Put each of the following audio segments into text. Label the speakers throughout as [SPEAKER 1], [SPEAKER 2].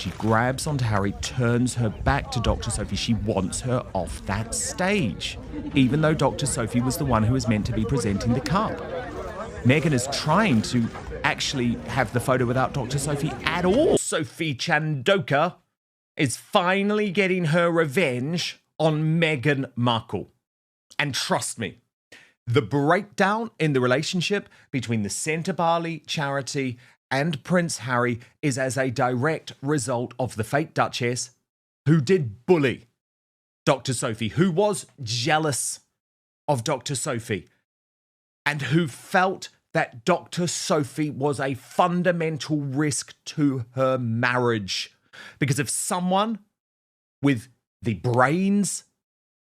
[SPEAKER 1] She grabs onto Harry, turns her back to Dr. Sophie. She wants her off that stage, even though Dr. Sophie was the one who was meant to be presenting the cup. Meghan is trying to actually have the photo without Dr. Sophie at all. Sophie Chandauka is finally getting her revenge on Meghan Markle. And trust me, the breakdown in the relationship between the Sentebale charity and Prince Harry is as a direct result of the fake Duchess who did bully Dr. Sophie, who was jealous of Dr. Sophie, and who felt that Dr. Sophie was a fundamental risk to her marriage. Because if someone with the brains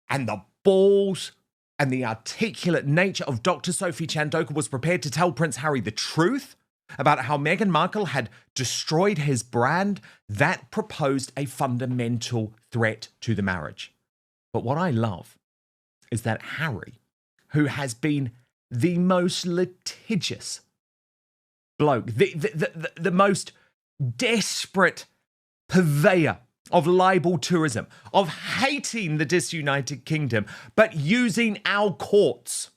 [SPEAKER 1] and the balls and the articulate nature of Dr. Sophie Chandauka was prepared to tell Prince Harry the truth about how Meghan Markle had destroyed his brand, that proposed a fundamental threat to the marriage. But what I love is that Harry, who has been the most litigious bloke, the most desperate purveyor of libel tourism, of hating the disunited kingdom, but using our courts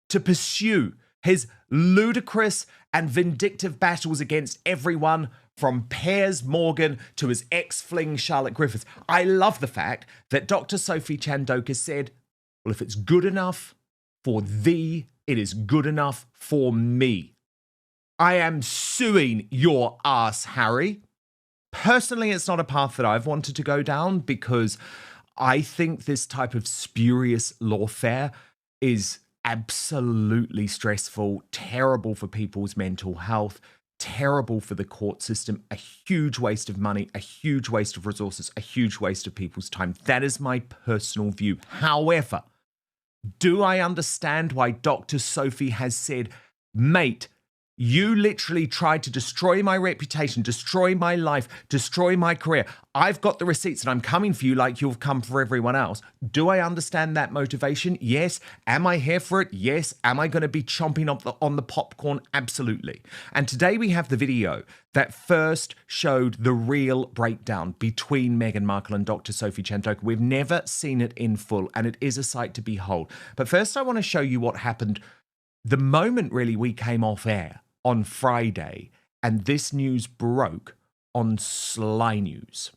[SPEAKER 1] to pursue his ludicrous and vindictive battles against everyone from Piers Morgan to his ex-fling Charlotte Griffiths. I love the fact that Dr. Sophie Chandauka said, well, if it's good enough for thee, it is good enough for me. I am suing your ass, Harry. Personally, it's not a path that I've wanted to go down because I think this type of spurious lawfare is absolutely stressful, terrible for people's mental health, terrible for the court system, a huge waste of money, a huge waste of resources, a huge waste of people's time. That is my personal view. However, do I understand why Dr. Sophie has said, mate, you literally tried to destroy my reputation, destroy my life, destroy my career. I've got the receipts and I'm coming for you like you've come for everyone else. Do I understand that motivation? Yes. Am I here for it? Yes. Am I going to be chomping on the popcorn? Absolutely. And today we have the video that first showed the real breakdown between Meghan Markle and Dr. Sophie Chandauka. We've never seen it in full, and it is a sight to behold. But first I want to show you what happened the moment really we came off air on Friday, and this news broke on Sly News.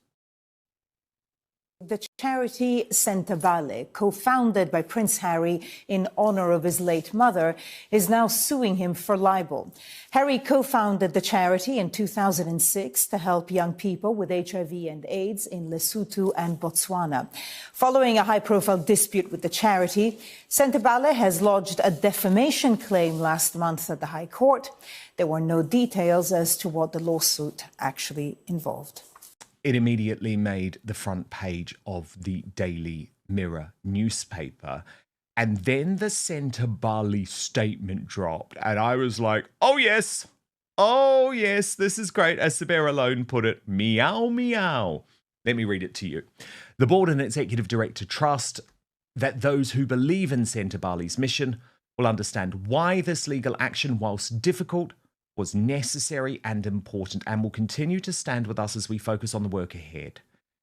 [SPEAKER 2] The charity Sentebale, co-founded by Prince Harry in honor of his late mother, is now suing him for libel. Harry co-founded the charity in 2006 to help young people with HIV and AIDS in Lesotho and Botswana. Following a high-profile dispute with the charity, Sentebale has lodged a defamation claim last month at the High Court. There were no details as to what the lawsuit actually involved.
[SPEAKER 1] It immediately made the front page of the Daily Mirror newspaper. And then the Sentebale statement dropped. And I was like, oh, yes, this is great. As the bear alone put it, meow, meow. Let me read it to you. The board and executive director trust that those who believe in Sentebale's mission will understand why this legal action, whilst difficult, was necessary and important, and will continue to stand with us as we focus on the work ahead.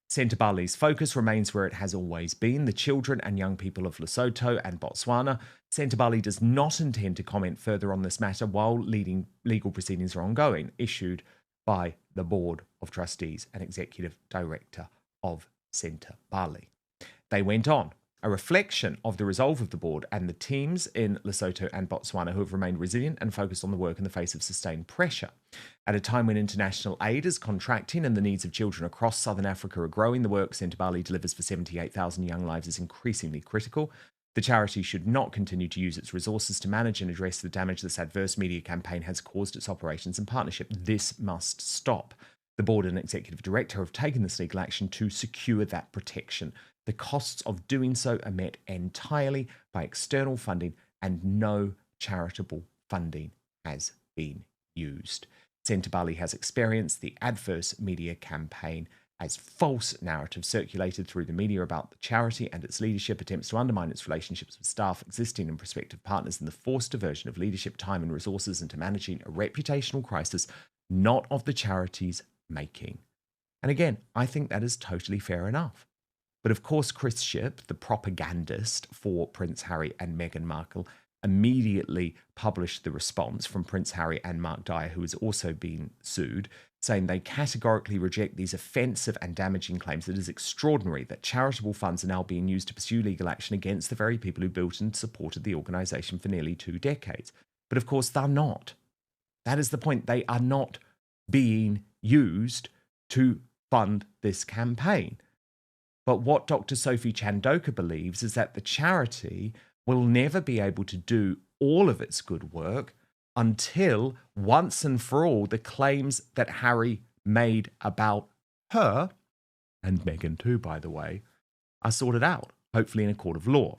[SPEAKER 1] Sentebale's focus remains where it has always been, the children and young people of Lesotho and Botswana. Sentebale does not intend to comment further on this matter while legal proceedings are ongoing, issued by the Board of Trustees and Executive Director of Sentebale. They went on. A reflection of the resolve of the board and the teams in Lesotho and Botswana who have remained resilient and focused on the work in the face of sustained pressure. At a time when international aid is contracting and the needs of children across southern Africa are growing, the work Sentebale delivers for 78,000 young lives is increasingly critical. The charity should not continue to use its resources to manage and address the damage this adverse media campaign has caused its operations and partnership. This must stop. The board and executive director have taken this legal action to secure that protection. The costs of doing so are met entirely by external funding, and no charitable funding has been used. Sentebale has experienced the adverse media campaign as false narratives circulated through the media about the charity and its leadership, attempts to undermine its relationships with staff, existing and prospective partners, and the forced diversion of leadership, time and resources into managing a reputational crisis not of the charity's making. And again, I think that is totally fair enough. But of course, Chris Shipp, the propagandist for Prince Harry and Meghan Markle, immediately published the response from Prince Harry and Mark Dyer, who has also been sued, saying they categorically reject these offensive and damaging claims. It is extraordinary that charitable funds are now being used to pursue legal action against the very people who built and supported the organisation for nearly 2 decades. But of course, they're not. That is the point. They are not being used to fund this campaign. But what Dr. Sophie Chandauka believes is that the charity will never be able to do all of its good work until, once and for all, the claims that Harry made about her, and Meghan too, by the way, are sorted out, hopefully in a court of law.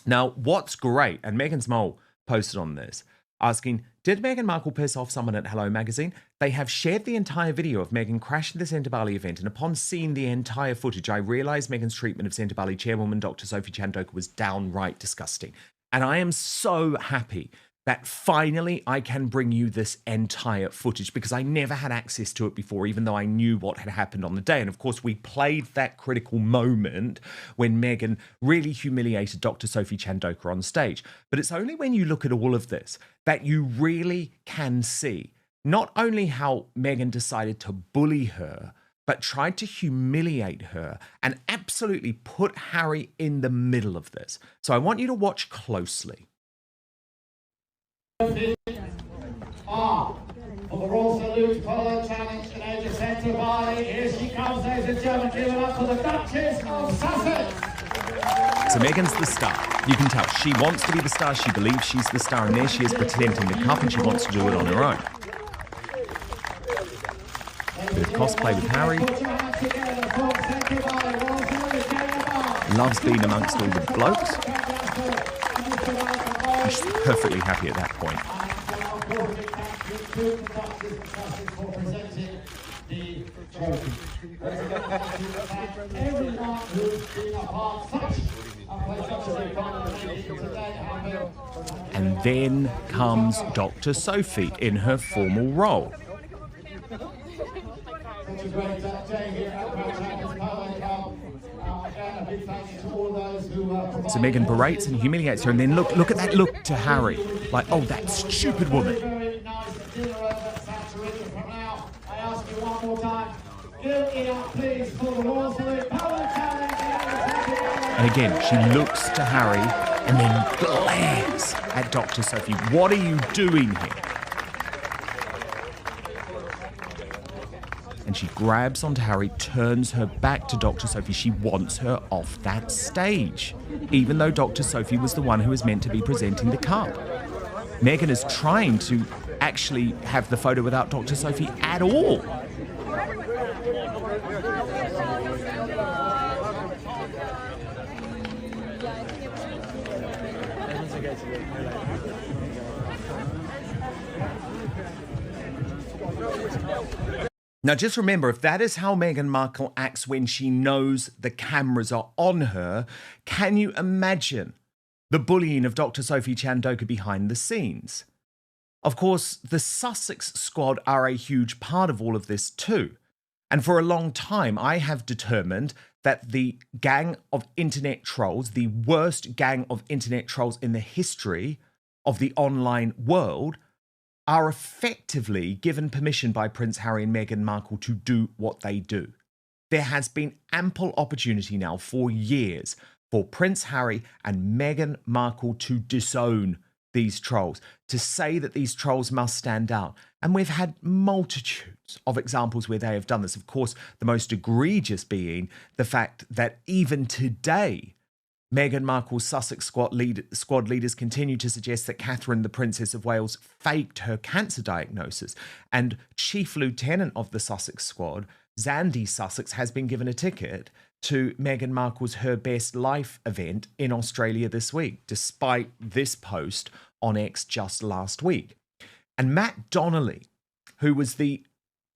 [SPEAKER 1] Now, what's great, and Meghan's mole posted on this, asking, did Meghan Markle piss off someone at Hello Magazine? They have shared the entire video of Meghan crashing the Sentebale event, and upon seeing the entire footage, I realised Meghan's treatment of Sentebale chairwoman Dr. Sophie Chandauka was downright disgusting. And I am so happy that finally I can bring you this entire footage, because I never had access to it before, even though I knew what had happened on the day. And of course, we played that critical moment when Meghan really humiliated Dr. Sophie Chandauka on stage. But it's only when you look at all of this that you really can see not only how Meghan decided to bully her, but tried to humiliate her and absolutely put Harry in the middle of this. So I want you to watch closely.
[SPEAKER 3] For the Royal Salute Polo Challenge in age of Sentebale. Here she comes, ladies and gentlemen, giving up for the Duchess of Sussex.
[SPEAKER 1] So Meghan's the star. You can tell she wants to be the star, she believes she's the star, and there she is presenting the cup, and she wants to do it on her own. Bit of cosplay with Harry. Loves being amongst all the blokes. She's perfectly happy at that point. And then comes Dr. Sophie in her formal role. So Meghan berates and humiliates her, and then look at that look to Harry, like, oh, that stupid woman. And again, she looks to Harry and then glares at Dr. Sophie. What are you doing here? And she grabs onto Harry, turns her back to Dr. Sophie. She wants her off that stage, even though Dr. Sophie was the one who was meant to be presenting the cup. Meghan is trying to actually have the photo without Dr. Sophie at all. Now, just remember, if that is how Meghan Markle acts when she knows the cameras are on her, can you imagine the bullying of Dr. Sophie Chandauka behind the scenes? Of course, the Sussex squad are a huge part of all of this too. And for a long time, I have determined that the gang of internet trolls, the worst gang of internet trolls in the history of the online world, are effectively given permission by Prince Harry and Meghan Markle to do what they do. There has been ample opportunity now for years for Prince Harry and Meghan Markle to disown these trolls, to say that these trolls must stand out. And we've had multitudes of examples where they have done this. Of course, the most egregious being the fact that even today, Meghan Markle's Sussex squad leaders continue to suggest that Catherine, the Princess of Wales, faked her cancer diagnosis. And Chief Lieutenant of the Sussex squad, Zandy Sussex, has been given a ticket to Meghan Markle's Her Best Life event in Australia this week, despite this post on X just last week. And Matt Donnelly, who was the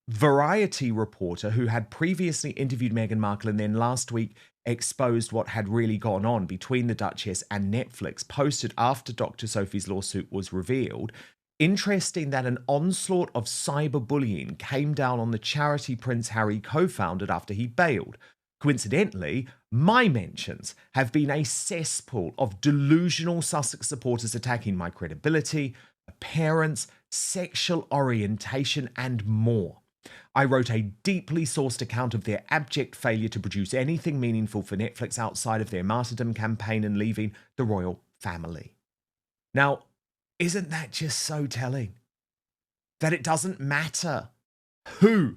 [SPEAKER 1] Variety reporter who had previously interviewed Meghan Markle and then last week exposed what had really gone on between the Duchess and Netflix, posted after Dr. Sophie's lawsuit was revealed, Interesting that an onslaught of cyberbullying came down on the charity Prince Harry co-founded after he bailed. Coincidentally, my mentions have been a cesspool of delusional Sussex supporters attacking my credibility, appearance, sexual orientation, and more. I wrote a deeply sourced account of their abject failure to produce anything meaningful for Netflix outside of their martyrdom campaign and leaving the royal family. Now, isn't that just so telling? That it doesn't matter who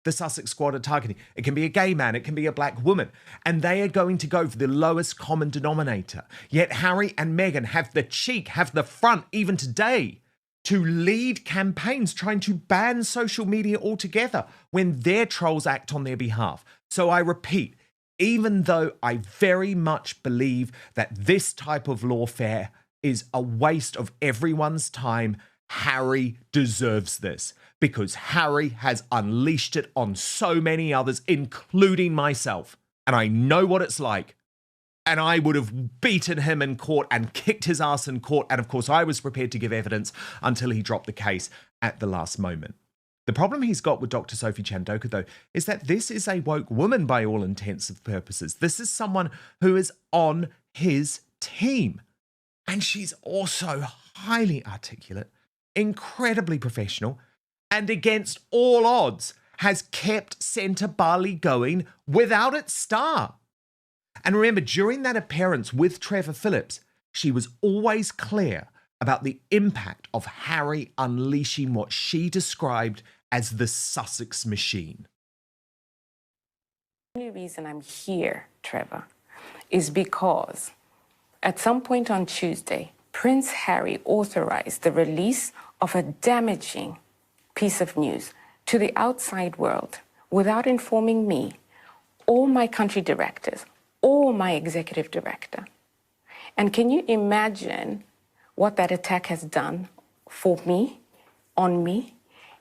[SPEAKER 1] the Sussex squad are targeting. It can be a gay man, it can be a black woman, and they are going to go for the lowest common denominator. Yet Harry and Meghan have the cheek, have the front, even today, to lead campaigns trying to ban social media altogether when their trolls act on their behalf. So I repeat, even though I very much believe that this type of lawfare is a waste of everyone's time, Harry deserves this because Harry has unleashed it on so many others, including myself. And I know what it's like. And I would have beaten him in court and kicked his ass in court. And of course, I was prepared to give evidence until he dropped the case at the last moment. The problem he's got with Dr. Sophie Chandauka, though, is that this is a woke woman by all intents and purposes. This is someone who is on his team. And she's also highly articulate, incredibly professional, and against all odds has kept Sentebale going without its star. And remember, during that appearance with Trevor Phillips, she was always clear about the impact of Harry unleashing what she described as the Sussex machine.
[SPEAKER 4] The only reason I'm here, Trevor, is because at some point on Tuesday, Prince Harry authorized the release of a damaging piece of news to the outside world without informing me, or my country directors, or my executive director. And can you imagine what that attack has done for me, on me,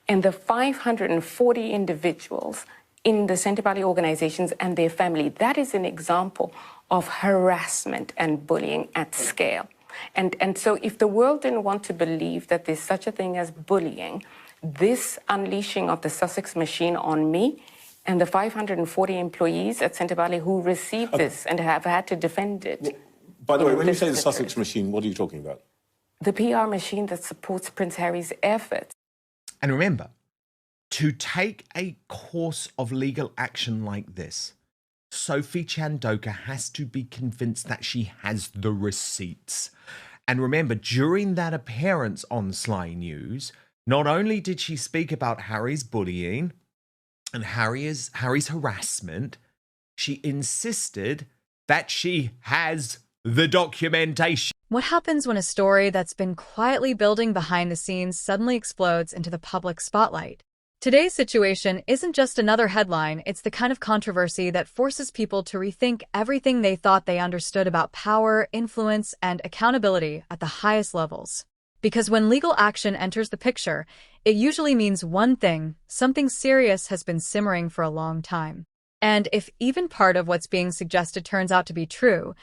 [SPEAKER 4] and the 540 individuals in the Sentebale organizations and their family? That is an example of harassment and bullying at scale. And so if the world didn't want to believe that there's such a thing as bullying, this unleashing of the Sussex machine on me and the 540 employees at Sentebale who received this and have had to defend it.
[SPEAKER 5] By the way, when you say the Sussex machine, what are you talking about?
[SPEAKER 4] The PR machine that supports Prince Harry's efforts.
[SPEAKER 1] And remember, to take a course of legal action like this, Sophie Chandauka has to be convinced that she has the receipts. And remember, during that appearance on Sly News, not only did she speak about Harry's bullying and Harry's harassment, she insisted that she has the documentation.
[SPEAKER 6] What happens when a story that's been quietly building behind the scenes suddenly explodes into the public spotlight? Today's situation isn't just another headline, it's the kind of controversy that forces people to rethink everything they thought they understood about power, influence, and accountability at the highest levels. Because when legal action enters the picture, it usually means one thing: something serious has been simmering for a long time. And if even part of what's being suggested turns out to be true,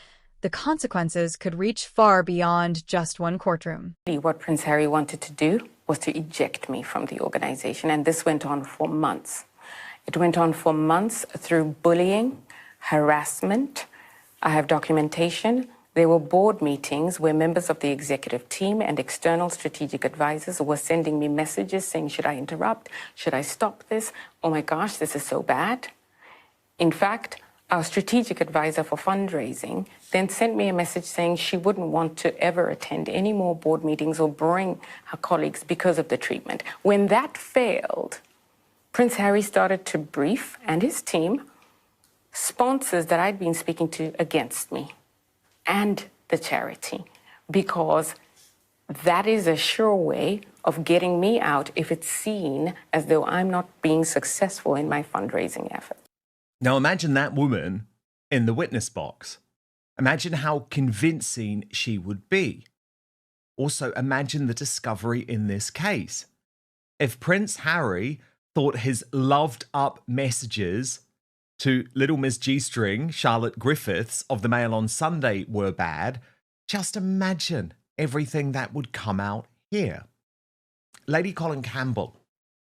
[SPEAKER 6] the consequences could reach far beyond just one courtroom.
[SPEAKER 4] What Prince Harry wanted to do was to eject me from the organization, and this went on for months. It went on for months through bullying, harassment. I have documentation. There were board meetings where members of the executive team and external strategic advisors were sending me messages saying, should I interrupt? Should I stop this? Oh my gosh, this is so bad. In fact, our strategic advisor for fundraising then sent me a message saying she wouldn't want to ever attend any more board meetings or bring her colleagues because of the treatment. When that failed, Prince Harry started to brief, and his team, sponsors that I'd been speaking to against me and the charity, because that is a sure way of getting me out if it's seen as though I'm not being successful in my fundraising effort.
[SPEAKER 1] Now imagine that woman in the witness box. Imagine how convincing she would be. Also, imagine the discovery in this case. If Prince Harry thought his loved up messages to Little Miss G-String, Charlotte Griffiths of the Mail on Sunday were bad, just imagine everything that would come out here. Lady Colin Campbell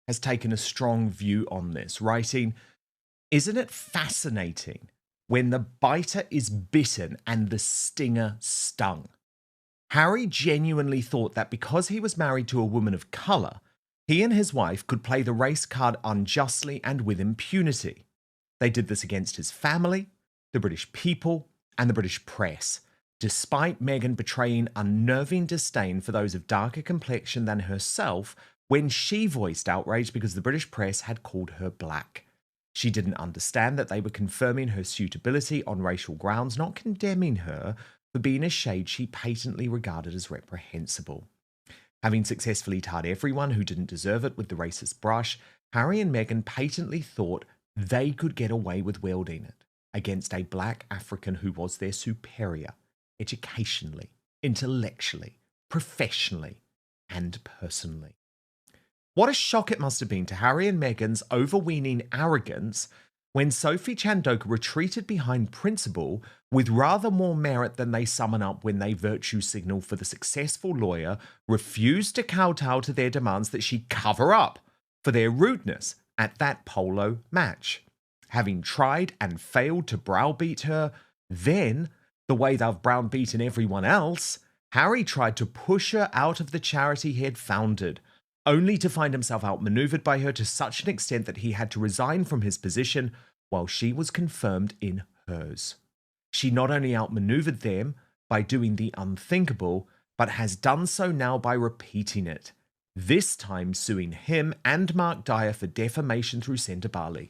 [SPEAKER 1] has taken a strong view on this, writing, "Isn't it fascinating when the biter is bitten and the stinger stung? Harry genuinely thought that because he was married to a woman of colour, he and his wife could play the race card unjustly and with impunity. They did this against his family, the British people, and the British press, despite Meghan betraying unnerving disdain for those of darker complexion than herself when she voiced outrage because the British press had called her black. She didn't understand that they were confirming her suitability on racial grounds, not condemning her for being a shade she patently regarded as reprehensible. Having successfully tarred everyone who didn't deserve it with the racist brush, Harry and Meghan patently thought they could get away with wielding it against a black African who was their superior, educationally, intellectually, professionally, and personally. What a shock it must have been to Harry and Meghan's overweening arrogance when Sophie Chandauka retreated behind principle with rather more merit than they summon up when they virtue signal for the successful lawyer, refused to kowtow to their demands that she cover up for their rudeness at that polo match. Having tried and failed to browbeat her, then, the way they've browbeaten everyone else, Harry tried to push her out of the charity he had founded, only to find himself outmaneuvered by her to such an extent that he had to resign from his position while she was confirmed in hers. She not only outmaneuvered them by doing the unthinkable, but has done so now by repeating it, this time suing him and Mark Dyer for defamation through Sentebale.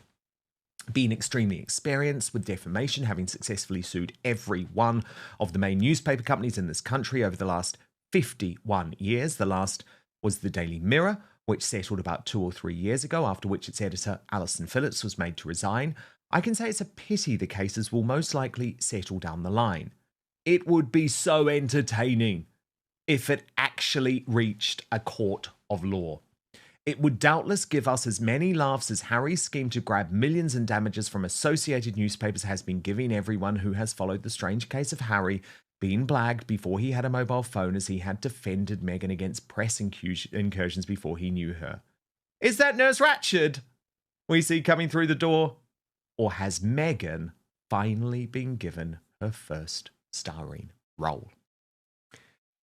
[SPEAKER 1] Being extremely experienced with defamation, having successfully sued every one of the main newspaper companies in this country over the last 51 years. The last was the Daily Mirror, which settled about 2 or 3 years ago, after which its editor, Alison Phillips, was made to resign. I can say it's a pity the cases will most likely settle down the line. It would be so entertaining if it actually reached a court of law. It would doubtless give us as many laughs as Harry's scheme to grab millions in damages from Associated Newspapers has been giving everyone who has followed the strange case of Harry being blagged before he had a mobile phone, as he had defended Meghan against press incursions before he knew her. Is that Nurse Ratched we see coming through the door? Or has Meghan finally been given her first starring role?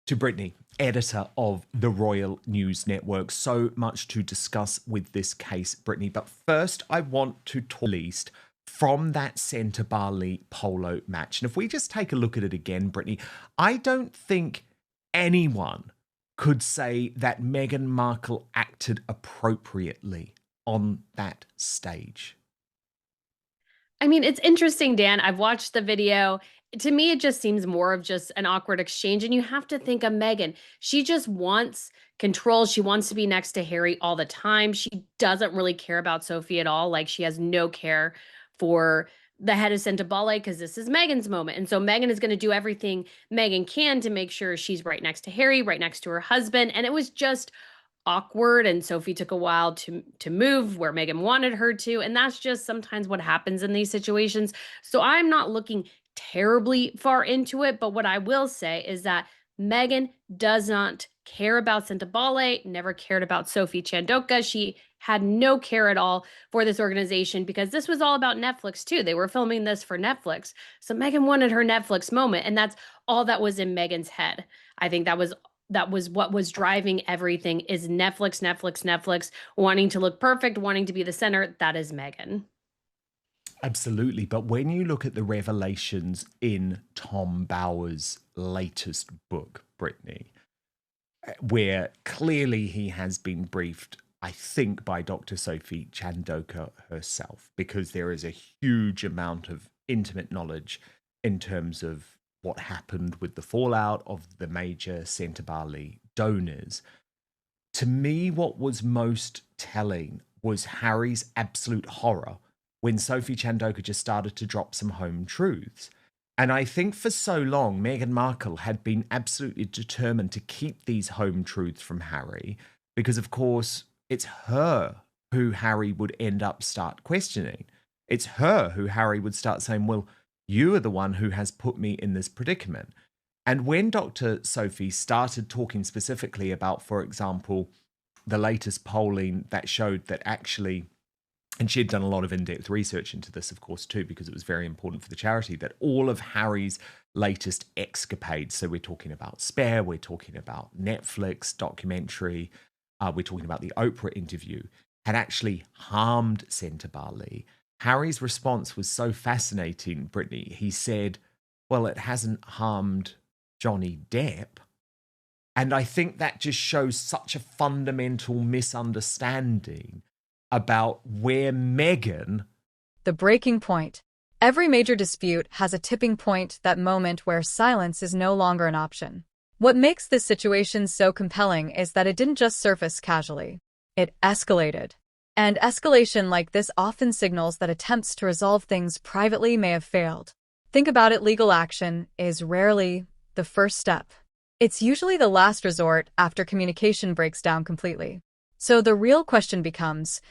[SPEAKER 1] To Brittany, editor of the Royal News Network. So much to discuss with this case, Brittany. But first, I want to talk least from that Sentebale polo match. And if we just take a look at it again, Brittany, I don't think anyone could say that Meghan Markle acted appropriately on that stage.
[SPEAKER 7] I mean, it's interesting, Dan. I've watched the video. To me, it just seems more of just an awkward exchange. And you have to think of Meghan. She just wants control. She wants to be next to Harry all the time. She doesn't really care about Sophie at all. Like, she has no care for the head of Sentebale because this is Meghan's moment. And so Meghan is going to do everything Meghan can to make sure she's right next to Harry, right next to her husband. And it was just awkward, and Sophie took a while to move where Meghan wanted her to, and that's just sometimes what happens in these situations. So I'm not looking terribly far into it, but what I will say is that Meghan does not care about Sentebale, never cared about Sophie Chandauka. She had no care at all for this organization because this was all about Netflix too. They were filming this for Netflix. So Meghan wanted her Netflix moment, and that's all that was in Meghan's head. I think that was what was driving everything is Netflix, Netflix, Netflix, wanting to look perfect, wanting to be the center. That is Meghan.
[SPEAKER 1] Absolutely. But when you look at the revelations in Tom Bower's latest book, Brittany, where clearly he has been briefed, I think, by Dr. Sophie Chandauka herself, because there is a huge amount of intimate knowledge in terms of what happened with the fallout of the major Sentebale donors. To me, what was most telling was Harry's absolute horror when Sophie Chandauka just started to drop some home truths. And I think for so long, Meghan Markle had been absolutely determined to keep these home truths from Harry because, of course, it's her who Harry would end up start questioning. It's her who Harry would start saying, well, you are the one who has put me in this predicament. And when Dr. Sophie started talking specifically about, for example, the latest polling that showed that actually, and she had done a lot of in-depth research into this, of course, too, because it was very important for the charity, that all of Harry's latest escapades, so we're talking about Spare, we're talking about Netflix documentary, we're talking about the Oprah interview, had actually harmed Sentebale. Harry's response was so fascinating, Brittany. He said, well, it hasn't harmed Johnny Depp. And I think that just shows such a fundamental misunderstanding about where Meghan...
[SPEAKER 6] The breaking point. Every major dispute has a tipping point, that moment where silence is no longer an option. What makes this situation so compelling is that it didn't just surface casually. It escalated. And escalation like this often signals that attempts to resolve things privately may have failed. Think about it, legal action is rarely the first step. It's usually the last resort after communication breaks down completely. So the real question becomes,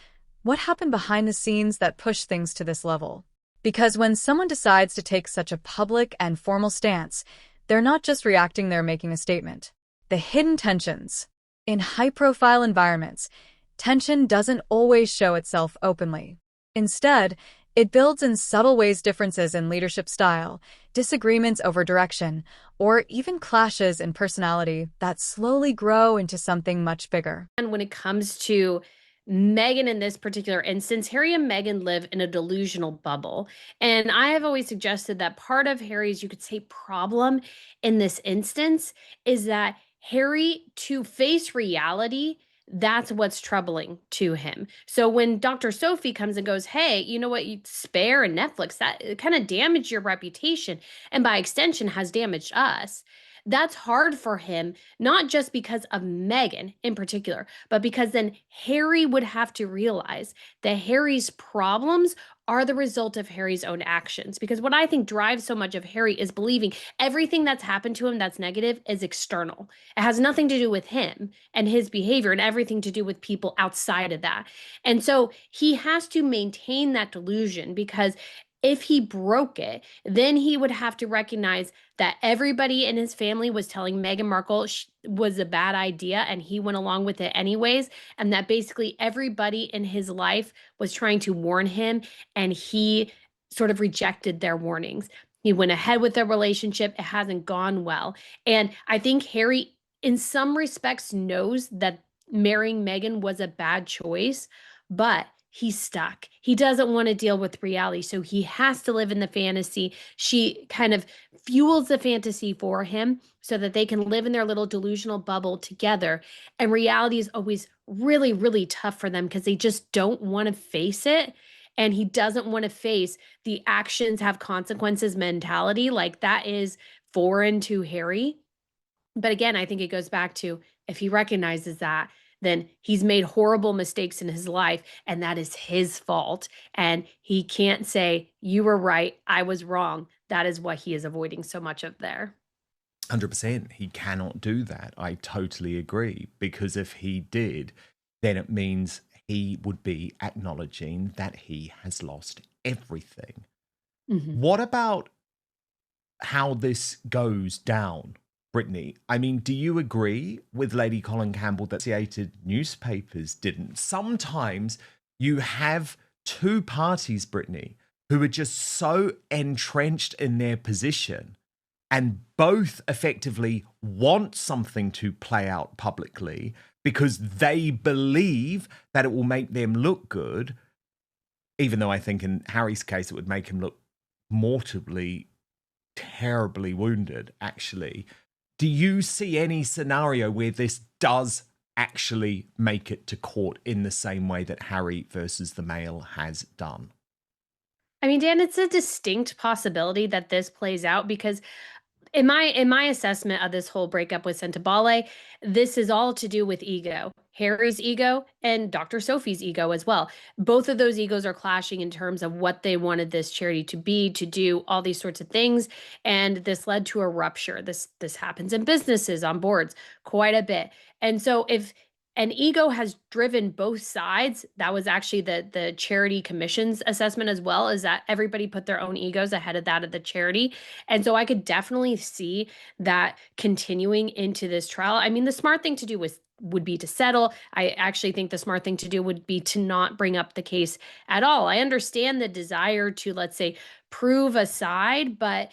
[SPEAKER 6] what happened behind the scenes that pushed things to this level? Because when someone decides to take such a public and formal stance, they're not just reacting, they're making a statement. The hidden tensions. In high-profile environments, tension doesn't always show itself openly. Instead, it builds in subtle ways, differences in leadership style, disagreements over direction, or even clashes in personality that slowly grow into something much bigger.
[SPEAKER 7] And when it comes to Meghan in this particular instance, Harry and Meghan live in a delusional bubble. And I have always suggested that part of Harry's, you could say, problem in this instance is that Harry, to face reality, that's what's troubling to him. So when Dr. Sophie comes and goes, hey, you know what, you Spare and Netflix, that kind of damaged your reputation and by extension has damaged us. That's hard for him, not just because of Meghan in particular, but because then Harry would have to realize that Harry's problems are the result of Harry's own actions. Because what I think drives so much of Harry is believing everything that's happened to him that's negative is external. It has nothing to do with him and his behavior and everything to do with people outside of that. And so he has to maintain that delusion, because if he broke it, then he would have to recognize that everybody in his family was telling Meghan Markle was a bad idea and he went along with it anyways, and that basically everybody in his life was trying to warn him and he sort of rejected their warnings. He went ahead with their relationship. It hasn't gone well. And I think Harry, in some respects, knows that marrying Meghan was a bad choice, but he's stuck. He doesn't want to deal with reality, so he has to live in the fantasy. She kind of fuels the fantasy for him so that they can live in their little delusional bubble together. And reality is always really, really tough for them because they just don't want to face it. And he doesn't want to face the actions have consequences mentality. Like, that is foreign to Harry. But again, I think it goes back to, if he recognizes that, then he's made horrible mistakes in his life, and that is his fault. And he can't say, you were right, I was wrong. That is what he is avoiding so much of there.
[SPEAKER 1] 100%. He cannot do that. I totally agree. Because if he did, then it means he would be acknowledging that he has lost everything.
[SPEAKER 7] Mm-hmm.
[SPEAKER 1] What about how this goes down, Brittany? I mean, do you agree with Lady Colin Campbell that Associated newspapers didn't? Sometimes you have two parties, Brittany, who are just so entrenched in their position and both effectively want something to play out publicly because they believe that it will make them look good, even though I think in Harry's case it would make him look mortally, terribly wounded, actually. Do you see any scenario where this does actually make it to court in the same way that Harry versus the Mail has done?
[SPEAKER 7] I mean, Dan, it's a distinct possibility that this plays out because in my assessment of this whole breakup with Sentebale, this is all to do with ego. Harry's ego and Dr. Sophie's ego as well. Both of those egos are clashing in terms of what they wanted this charity to be, to do, all these sorts of things. And this led to a rupture. This happens in businesses, on boards, quite a bit. And so if an ego has driven both sides, that was actually the charity commission's assessment as well, is that everybody put their own egos ahead of that of the charity. And so I could definitely see that continuing into this trial. I mean, the smart thing to do was would be to settle. I actually think the smart thing to do would be to not bring up the case at all. I understand the desire to, let's say, prove a side, but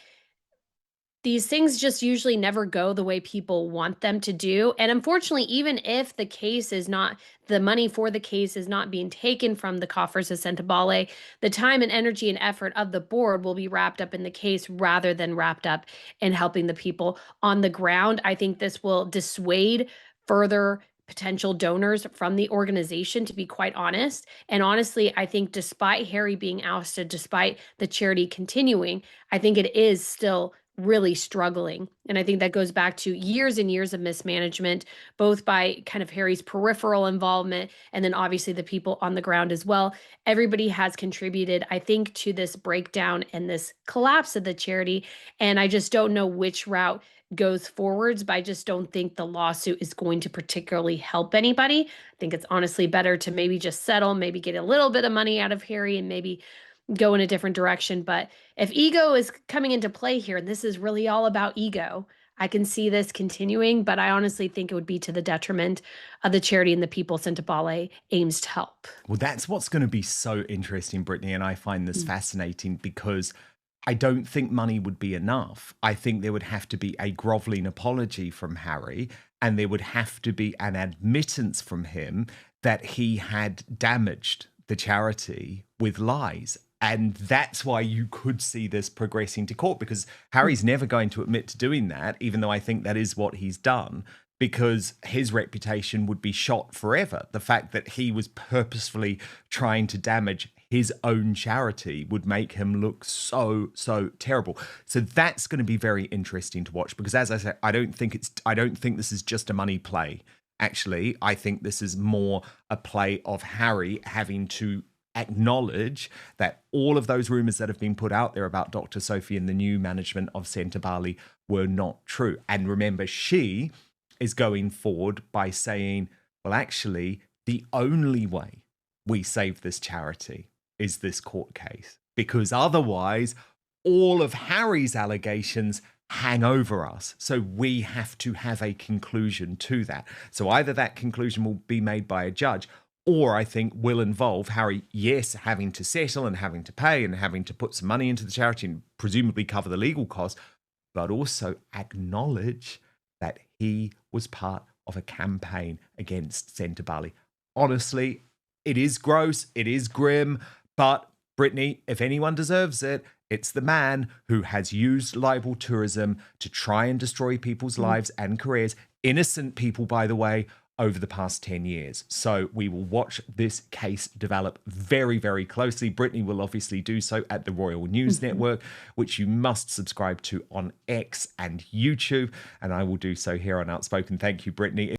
[SPEAKER 7] these things just usually never go the way people want them to do. And unfortunately, even if the case is not, the money for the case is not being taken from the coffers of Sentebale, the time and energy and effort of the board will be wrapped up in the case rather than wrapped up in helping the people on the ground. I think this will dissuade further potential donors from the organization, to be quite honest. And honestly, I think despite Harry being ousted, despite the charity continuing, I think it is still really struggling. And I think that goes back to years and years of mismanagement, both by kind of Harry's peripheral involvement and then obviously the people on the ground as well. Everybody has contributed, I think, to this breakdown and this collapse of the charity. And I just don't know which route goes forwards, but I just don't think the lawsuit is going to particularly help anybody. I think it's honestly better to maybe just settle, maybe get a little bit of money out of Harry and maybe go in a different direction. But if ego is coming into play here, and this is really all about ego, I can see this continuing, but I honestly think it would be to the detriment of the charity and the people Sentebale aims to help.
[SPEAKER 1] Well, that's what's going to be so interesting, Brittany, and I find this fascinating because I don't think money would be enough. I think there would have to be a groveling apology from Harry, and there would have to be an admittance from him that he had damaged the charity with lies. And that's why you could see this progressing to court, because Harry's never going to admit to doing that, even though I think that is what he's done, because his reputation would be shot forever. The fact that he was purposefully trying to damage his own charity would make him look so terrible. So that's going to be very interesting to watch, because as I said, I don't think this is just a money play. Actually, I think this is more a play of Harry having to acknowledge that all of those rumors that have been put out there about Dr. Sophie and the new management of Sentebale were not true. And remember, she is going forward by saying, well, actually, the only way we save this charity is this court case, because otherwise all of Harry's allegations hang over us. So we have to have a conclusion to that. So either that conclusion will be made by a judge, or I think will involve Harry, yes, having to settle and having to pay and having to put some money into the charity and presumably cover the legal costs, but also acknowledge that he was part of a campaign against Sentebale. Honestly, it is gross, it is grim, but Brittany, if anyone deserves it, it's the man who has used libel tourism to try and destroy people's lives and careers, innocent people, by the way, over the past 10 years. So we will watch this case develop very, very closely. Brittany will obviously do so at the Royal News Network, which you must subscribe to on X and YouTube. And I will do so here on Outspoken. Thank you, Brittany.